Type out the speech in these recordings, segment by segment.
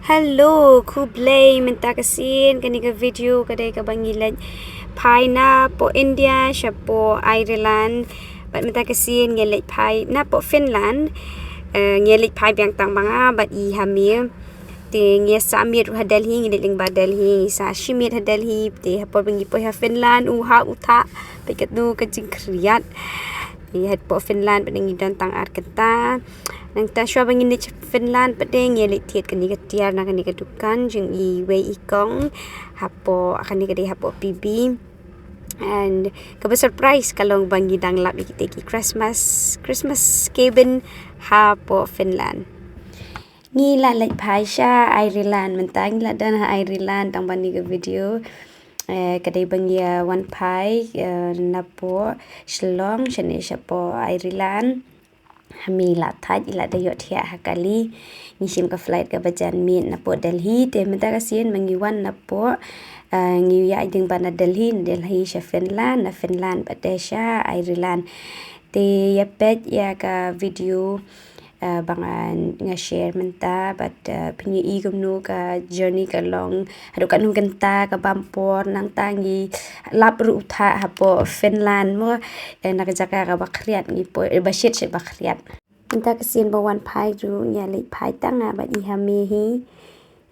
Hello, kublay minta kasin kani ka video kadai ka bangilan phai na po India siya po Ireland bat minta kasin ngelit phai na po Finland ngelit phai biang tang banga bat I hamil te nge samir ha Delhi ngelit Lyngba Delhi sa shimit ha Delhi te ha po bangi po ha Finland uha utha pekat nu ka jing kriat hat po Finland penangi dan tang ar kata nang ta shwa bangin ni Finland padeng ye lit thiet kani ka tiar na kani ka dukan jing I wei ikong hapo akani ka de hapo PB and ka surprise kalong bangi dang lap kita ki Christmas cabin hapo Finland ni la leit phai sha Ireland mentang la dan ha Ireland tang bani ka video kadai bangia one phai napo Shillong shane shapo Ireland hamila thaj ila dayo thia hakali ngisim ka flight ka bajan min napo Delhi te menta kasien mangiwan napo ngi ya ding bana Delhi sha Finland na Finland badesha Ireland te yapet ya ka video bangan nga-share menta but pingi igom no ka journey ka long hadu kan ganta ka bampor nang tangi lap ru utha hapo Finland mo nakajaka ka bakriat ngi po bashit se bakriat menta kasin bawan phai ru nya leit phai tanga ba I hame hi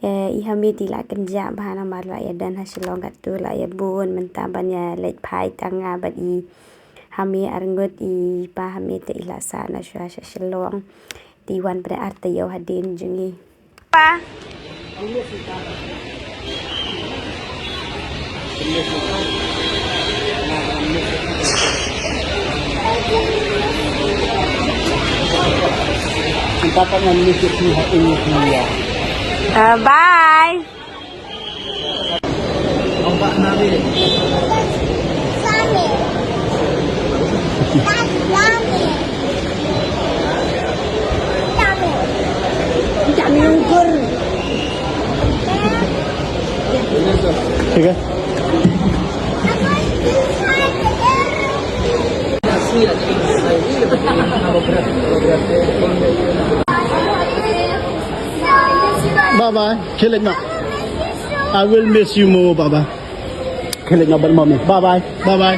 I hame ti la kanja bhana marla ya dan hasilong gatu la ya bun menta banya leit phai tanga ba I hame arngot I pa hame te ila sana shwa shilong tiwan pada arte yo hadin jungi pa kita pengen mikir ini bye ombak nabi Sami. kami ukur ठीक है bye bye खेलें ना I will miss you more bye bye खेलें ना बल mummy bye bye bye bye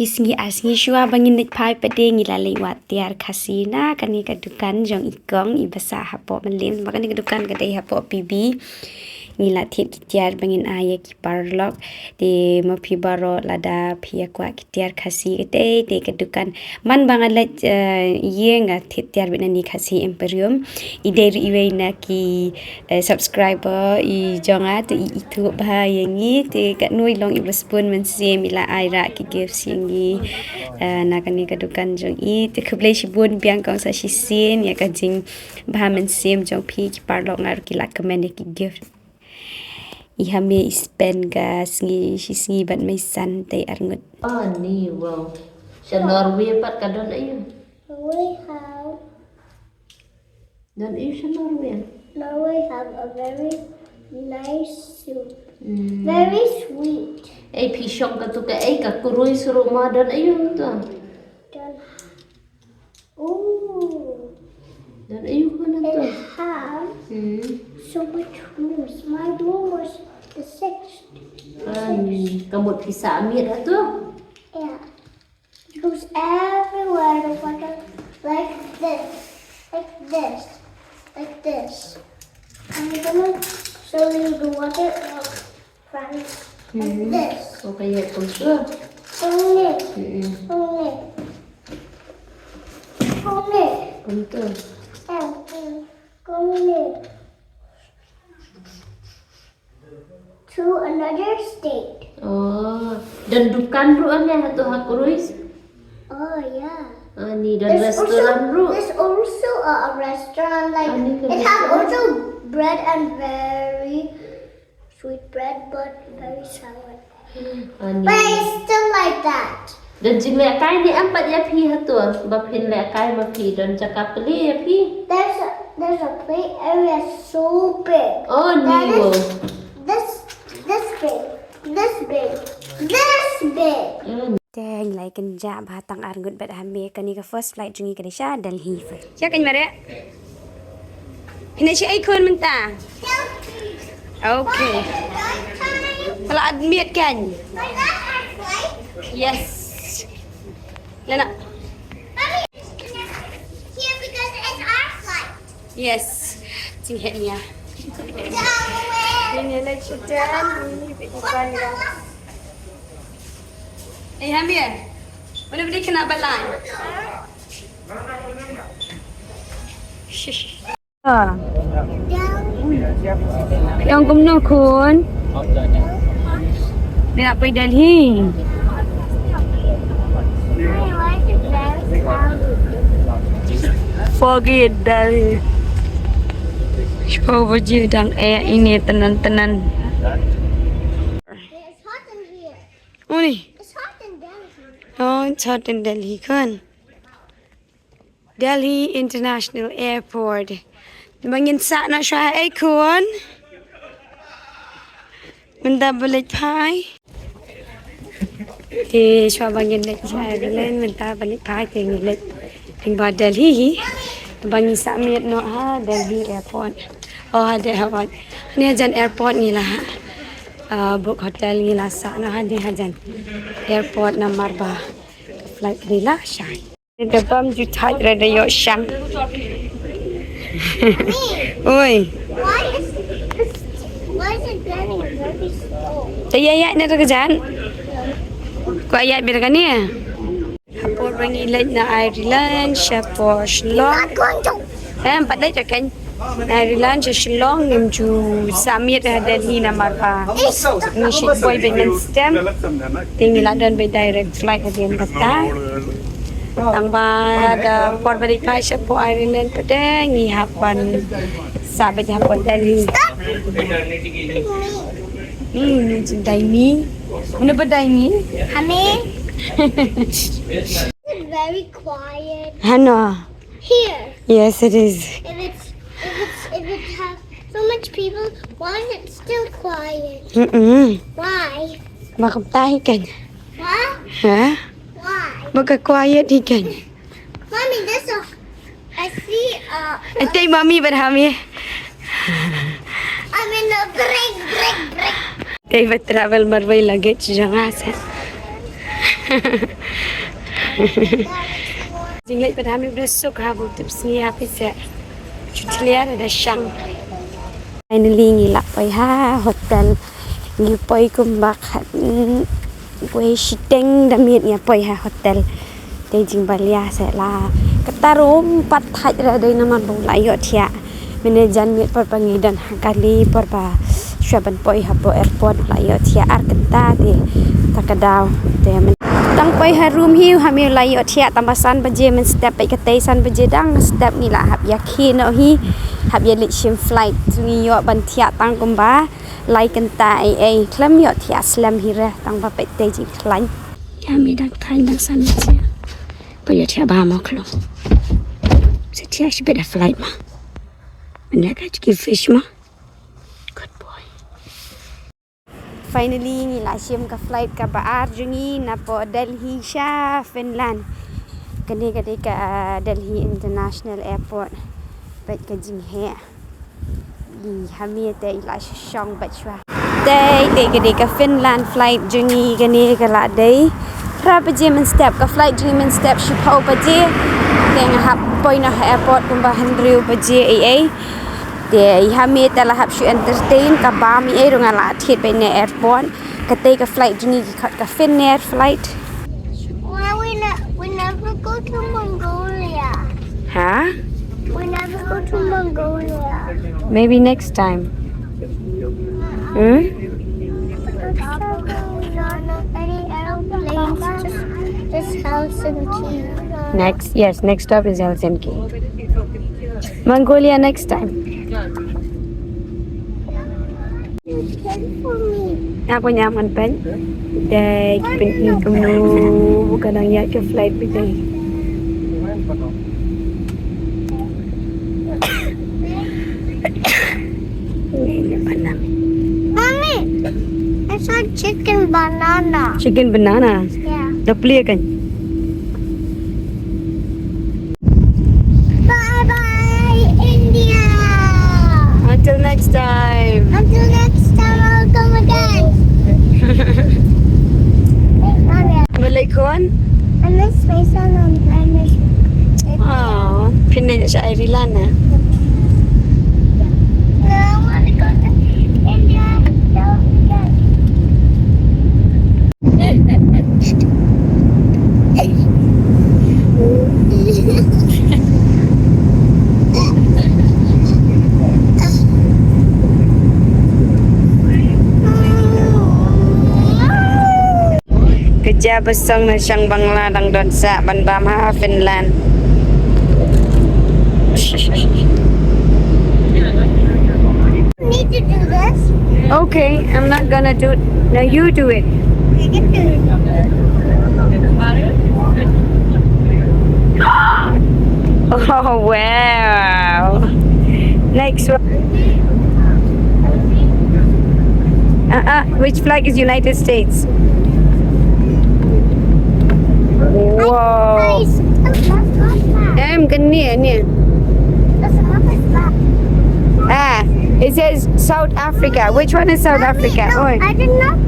Singi asngi shua bangin lit phai padeng ila lewat tiar kasina kani ka dukan jong ikong ibasa hapo malim makani ka dukan kadai hapo PB ngila thiet tiar bangin aya ki parlok de mapi baro lada phia kwa ki tiar khasi te te ka dukan man bangal yenga thiet tiar binani khasi imperium ide iwe na ki subscriber I jonga te itu ba yengi te ka noi long ibespun men sem ila aira ki give singi na kani ka dukan jong I te khublei shibun biang kong sa shisin ya ka jing ba men sem jong phi ki parlok ngar ki la comment ki give I hame spend ga singi ban mai san te arngut ni wow sa Norway pat ka don ayo Norway have don ayo sa Norway a very nice soup. Very sweet. ay pishong ka to ka ay ka kuroy suro ma don ayo to Done. Ooh. don ayo ko na to It have so much rooms. My room was the sixth. kamot pisa amir ato Yeah. It goes everywhere. The water like this. Like this. Like this. I'm gonna show you the water of France. Like this. okay ya to so Only. Only. Only. kunto Only. To another state. oh dan dukan ru anya to ha kuroy Oh yeah. ani dan restoran ru There's also a restaurant like Ani ka it has restaurant? also bread and very sweet bread but very sour. ani But I still like that. dan jing le kai ni ampat ya phi ha to ba phin le kai ma phi don chaka pli ya phi There's a play area so big. oh That ni wo is this big, this big, this big. te Kani lai kan ja batang arngut bat hame kani ka first flight jungi kani sha Delhi. Siya kani mare? Ina siya ay kun menta. Okay. Kalau admit kan? Yes. Lena. Here because it's our flight. Yes. Sing head niya. Ini lah cerita. Eh Hamir. Mana boleh kena balan? Shish. Ah. Yang kumno kun. Dia nak pergi Delhi. Forget Delhi. Siapa je dang ini tenan-tenan. It's hot in here. Oh ni. It's hot in Delhi. Oh, it's hot in Delhi kan. Delhi International Airport. Bangin sa na siya ay kun. Menda balik phai. Thì cho bao nhiêu lệch lên mình ta balik phai thì lệch thành vào Delhi. Bao nhiêu xã miệt nó ha Delhi Airport. Ada airport. Ni ajan airport ni lah. Book hotel ni lah sana ada ajan airport nomor ba. Flight ni lah syai. Kita bam ju tight rada yo syang. Oi. Why is it getting very slow? Taya ya ni tak jan. Ko ayat bir kan ni. Airport bangi late na Ireland, Shepard, Shillong. Going to. Empat late kan. Ireland, Shillong, nimju Samir Delhi nomor ba. Ni ship boy dengan stem. Tinggal London by direct flight again kata. Ang ada port balik phai Shepard Ireland pada ni hapan sabat hapan Delhi. Ni cintai ni. Mana badai ni? Honey. It's very quiet. Hana. Here. Yes, it is. If it has so much people, why is it still quiet? Why? Bakam tahi kan? What? Ha? Why? Baka quiet kan? Mommy, I see Antay mami berhami. I'm in a break. Kay ba travel marway luggage jangan sa. Jinglay berhami berasuk habu tips ni hapi sa. Chutliar ada syang. Finally ngilak pay ha hotel. Ngipay kumbak Gue shiteng damit nya pay ha hotel. Tay jing balia sa la. Katarum pat haj ra dai naman bu layo thia. Menejan mit par pangidan kali par ba syaban pay ha po airport layo thia ar kenta ti takadaw te men tang pay ha room hiu ha mi layo thia tambasan baje men step pai katay san baje dang step ni la hab yakin no hi hab ya lit shim flight ni yo ban thia tang kumba lai kenta ai klam yo thia slam hi re tang ba pai te ji klan ya mi dak thai dak san che pa yo thia ba mo klo se thia shi beda flight ma men ka chi fish ma. Good boy. Finally ngila shim ka flight ka baar jungi na po Delhi sha Finland. Kani ka Delhi International Airport. Bet ka jing he. Di hami te ila shong bet shwa. Day ka Finland flight jungi kani ka la day. Ra pa je men step ka flight jungi men step shi pau pa je. Keng hap poi na airport kumba handriu pa je ai. Dia hami telah habsu entertain ka bami ai rong ala thit by ne airport ka tay ka flight juni ka Finnair flight. Why we never go to Mongolia? Ha? We never go to Mongolia. Maybe next time. Any airplanes? Just Helsinki. Next stop is Helsinki. Mongolia next time. For me. Ako nyaman pen. Day kipin kumno kadang ya ke flight biday. Mommy, I saw chicken banana. Chicken banana. Yeah. เราเปลี่ยนกัน Bye bye, India. Until next time Until next time, I'll come again. balik kon I miss my son and I miss. pindah sa Ireland na No, I want to go to India. Don't forget. kerja besar na siyang bangla dang doon sa Banbama, Finland. Need to do this. Okay, I'm not gonna do it. Now you do it. I can do it. Oh wow. Next one. Which flag is United States? Wow. Nice. Em gần nè nè. It says South Africa. Which one is South Africa? No, Oi. I did not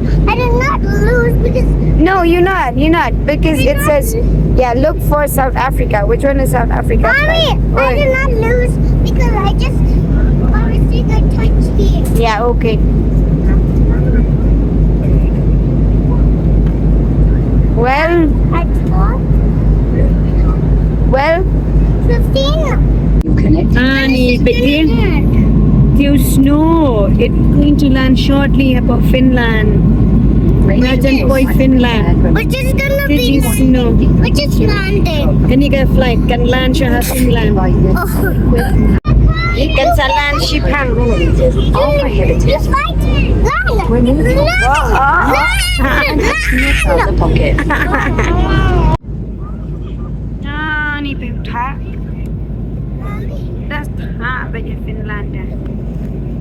lose because No, you're not because it says look for South Africa. Which one is South Africa? Mommy, I Oi. did not lose because I think I touched it. Yeah, okay. Well, I thought well. 15. Ni begin till snow. It's going to land shortly about Finland. Imagine boy Finland. Which is gonna Did be you snow? which is landing. Can you get flight? Can land siya sa Finland? Oh. Kan sa land ship hang. Just like land. the pocket. Ni pepta. That's hot, but in Finland.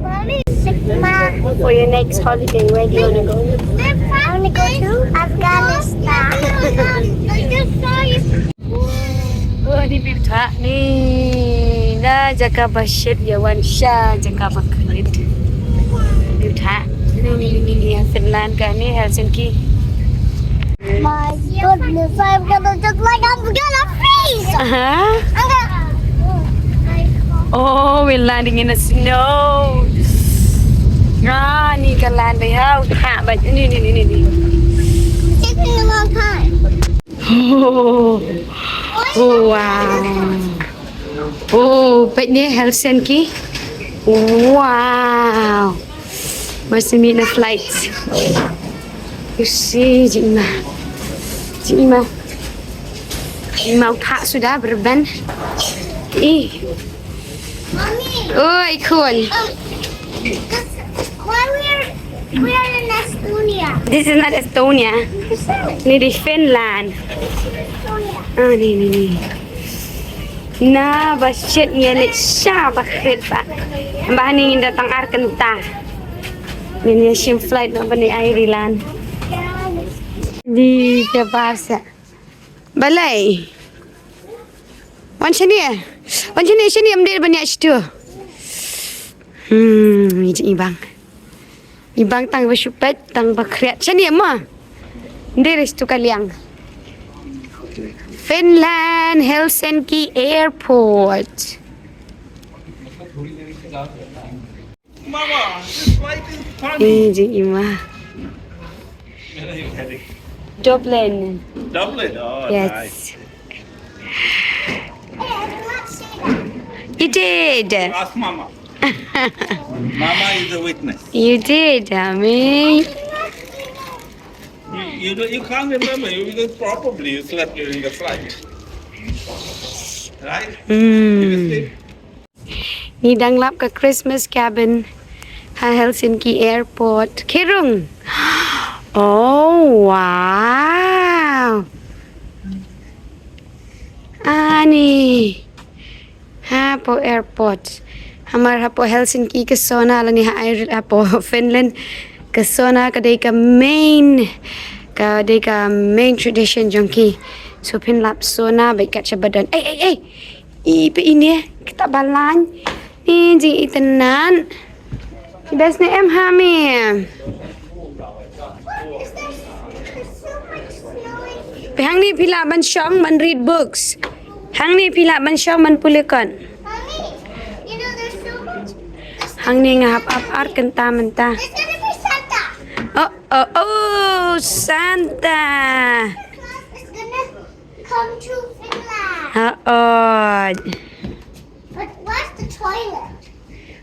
Mommy, Sigma. For your next holiday, where do you wanna go? I want to go to Afghanistan. Oh, ni pepta ni. Na jaga basyet yawan sya jaga bakrit. Pepta. Ni Finland kan ni Helsinki. My goodness, I'm gonna look like I'm gonna freeze. Huh? I'm gonna. Oh, we're landing in the snow. Ni kan land by how? Ha, but ni. Taking a long time. Oh, wow. Oh, but near Helsinki. Wow. Must meet the flight. You see, Chị mà mau thả sudah berban. Mommy. Oi, kun. Why we are in Estonia? This is not Estonia. Ini di Finland. Ni. Na basyet nyelit siya bakit pa. Bahan ingin datang Arkenta. Ini sim flight na ba ni Ireland? Di bahasa. Balai. Wan sini ambil banyak situ. Ibang. Ibang tang bersupet, tang bakriat. Sini ma. Dari situ kaliang. Finland, Helsinki Airport. Mama, this flight is funny. Ima. Dublin. Dublin? Oh, Yes. nice. Hey, I did not say that. You did. Ask Mama. Mama is a witness. You did, Ami. You can't remember because probably you slept during the flight. Right? You sleep? Ni danglap ke Christmas cabin ha Helsinki Airport. Kirung. Oh, wow. Ani. Ha po airport. Hamar ha po Helsinki ke sona la ni ha Finland ke sona kadai ke main Ka đây ka main tradition jongki. So pin lap so na bai kat badan. I pe ini kita balan. Ni ji itenan. Bes ni em hame. Pe hang ni pila ban syong ban read books. Hang ni pila ban syong ban pulekan. Mommy, you know there's so much. Hang ni ngahap art kenta menta. There's gonna be Santa. Oh, Santa. Claus is gonna come to Finland. But where's the toilet?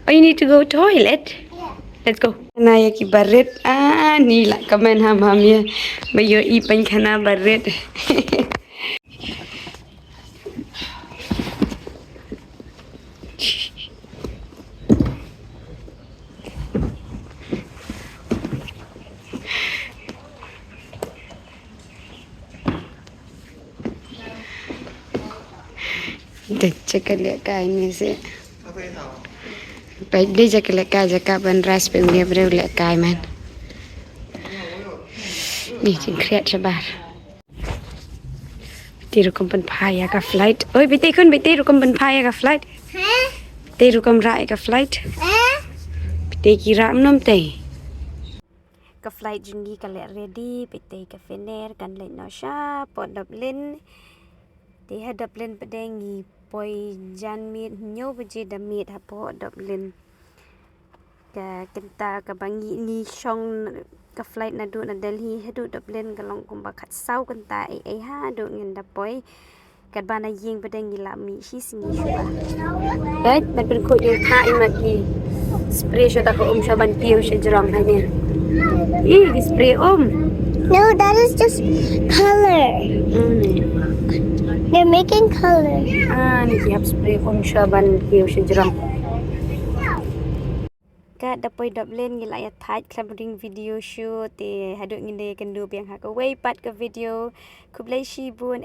Oh, you need to go toilet. Yeah. Let's go. Naya ki barit. Ni lah kamen ham ya. Bayo ipan kana barit. Cakap lihat kain ni sih. Baik dia cakap lihat kain cakap ban rice dia beri lihat kain man. Ni cing kreat sabar. Beti rukum pen phai ka flight. Oi beti rukum pen phai ka flight. Huh? Beti rukum rai ka flight. Huh? Beti kira nom teh. Ka flight jenggi ka lihat ready. Beti ka fener kan lihat nasha pot Dublin. They had Dublin padengi poi jan miet nyo beje da miet hapo Dublin ka kenta ka bangi ni shong ka flight na du na Delhi hadu Dublin ka long kumba khat sau kenta ai ha do ngin da poi kat bana ying padengi la mi shi singi shuba right ban pen ko yung tha imaki spray sho ta ko sha ban piu sha jrong ha ne di spray No, that is just color. They're making color. Ni siap spray sha ban piu sha jrong ka da poi Dublin ngila ya thai clubbing video shoot te hadu nginde kan du piang ha ka way pat ka video kublai shi bun